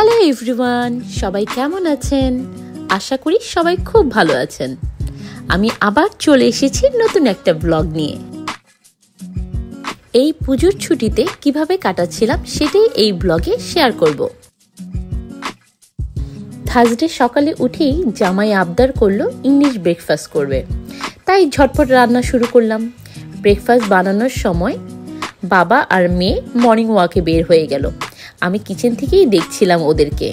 Hello everyone, সবাই কেমন আছেন? আশা করি সবাই খুব ভালো আছেন। আমি আবার চলে এসেছি নতুন একটা ব্লগ নিয়ে। এই পুজোর ছুটিতে কিভাবে কাটাচ্ছিলাম সেটাই এই ব্লগে শেয়ার করব। থার্সডে সকালে উঠেই জামাই আবদার করলো ইংলিশ ব্রেকফাস্ট করবে, তাই ঝটপট রান্না শুরু করলাম। ব্রেকফাস্ট বানানোর সময় বাবা আর মেয়ে মর্নিং ওয়াকে বের হয়ে গেল। আমি কিচেন থেকেই দেখছিলাম ওদেরকে।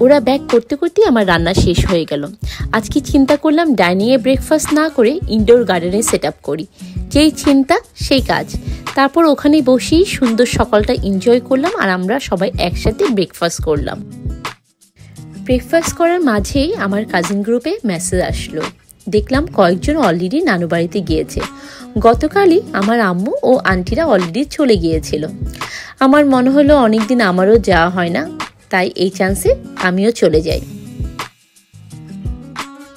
ওরা ব্যাক করতে করতে আমার রান্না শেষ হয়ে গেল। আজকে চিন্তা করলাম ডাইনিংয়ে ব্রেকফাস্ট না করে ইনডোর গার্ডেনে সেট আপ করি। যেই চিন্তা সেই কাজ। তারপর ওখানে বসেই সুন্দর সকালটা এনজয় করলাম আর আমরা সবাই একসাথে ব্রেকফাস্ট করলাম। ব্রেকফাস্ট করার মাঝেই আমার কাজিন গ্রুপে মেসেজ আসলো। দেখলাম কয়েকজন অলরেডি নানু বাড়িতে গিয়েছে। গতকালই আমার আম্মু ও আন্টিরা অলরেডি চলে গিয়েছিল। আমার মনে হলো অনেকদিন আমারও যাওয়া হয় না, তাই এই চান্সে আমিও চলে যাই।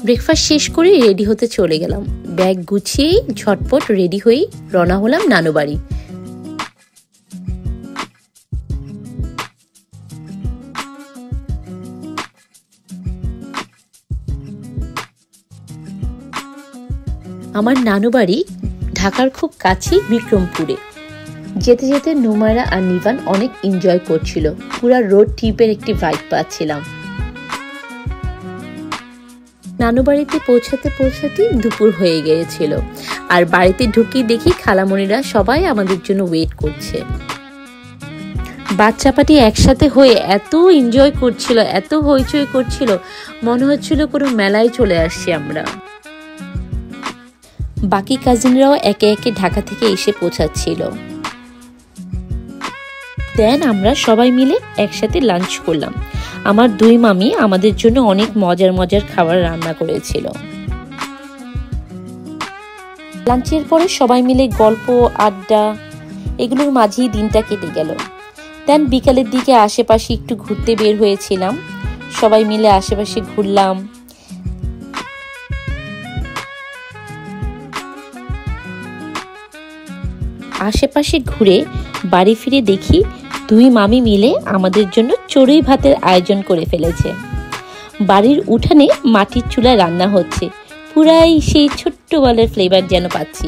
ব্রেকফাস্ট শেষ করে রেডি হতে চলে গেলাম। ব্যাগ গুছিয়েই ঝটপট রেডি হয়েই রওনা হলাম নানু বাড়ি। আমার নানু বাড়ি ঢাকার খুব কাছেই বিক্রমপুরে। যেতে যেতে নুমাইরা আর নিভান অনেক এনজয় করছিল। পুরা রোড ট্রিপের একটি ভাইব পাচ্ছিলাম। নানু বাড়িতে পৌঁছাতে পৌঁছাতে দুপুর হয়ে গিয়েছিল আর বাড়িতে ঢুকি দেখি খালামণিরা সবাই আমাদের জন্য ওয়েট করছে। বাচ্চা পাটি একসাথে হয়ে এত এনজয় করছিল, এত হইচই করছিল, মনে হচ্ছিল কোনো মেলায় চলে আসছি আমরা। বাকি কাজিনরাও একে একে ঢাকা থেকে এসে পৌঁছাচ্ছিল। দেন আমরা সবাই মিলে একসাথে লাঞ্চ করলাম। আমার দুই মামি আমাদের জন্য অনেক মজার মজার খাবার রান্না করেছিল। লাঞ্চের পরে সবাই মিলে গল্প আড্ডা এগুলোর মাঝেই দিনটা কেটে গেল। দেন বিকালের দিকে আশেপাশে একটু ঘুরতে বের হয়েছিলাম। সবাই মিলে আশেপাশে ঘুরলাম। আশেপাশে ঘুরে বাড়ি ফিরে দেখি দুই মামি মিলে আমাদের জন্য চড়ুই ভাতের আয়োজন করে ফেলেছে। বাড়ির উঠানে মাটির চুলায় রান্না হচ্ছে। পুরাই সেই ছোট্টবেলার ফ্লেভার যেন পাচ্ছি।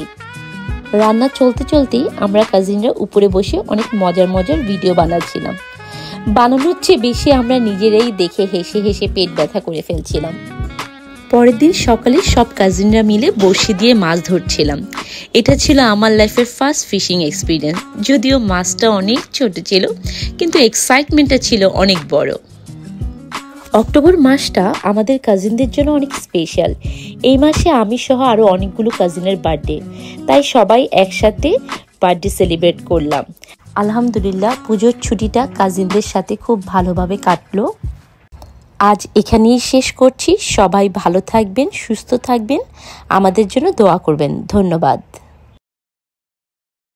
রান্না চলতে চলতেই আমরা কাজিনরা উপরে বসে অনেক মজার মজার ভিডিও বানাচ্ছিলাম। বানানোর চেয়ে বেশি আমরা নিজেরাই দেখে হেসে হেসে পেট ব্যথা করে ফেলছিলাম। পরের দিন সকালে সব কাজিনরা মিলে বড়শি দিয়ে মাছ ধরছিলাম। এটা ছিল আমার লাইফের ফার্স্ট ফিশিং এক্সপিরিয়েন্স। যদিও মাছটা অনেক ছোট ছিল, কিন্তু এক্সাইটমেন্টটা ছিল অনেক বড়। অক্টোবর মাসটা আমাদের কাজিনদের জন্য অনেক স্পেশাল। এই মাসে আমি সহ আরো অনেকগুলো কাজিনের বার্থডে, তাই সবাই একসাথে বার্থডে সেলিব্রেট করলাম। আলহামদুলিল্লাহ পুজোর ছুটিটা কাজিনদের সাথে খুব ভালোভাবে কাটলো। আজ এখানেই শেষ করছি। সবাই ভালো থাকবেন, সুস্থ থাকবেন, আমাদের জন্য দোয়া করবেন। ধন্যবাদ।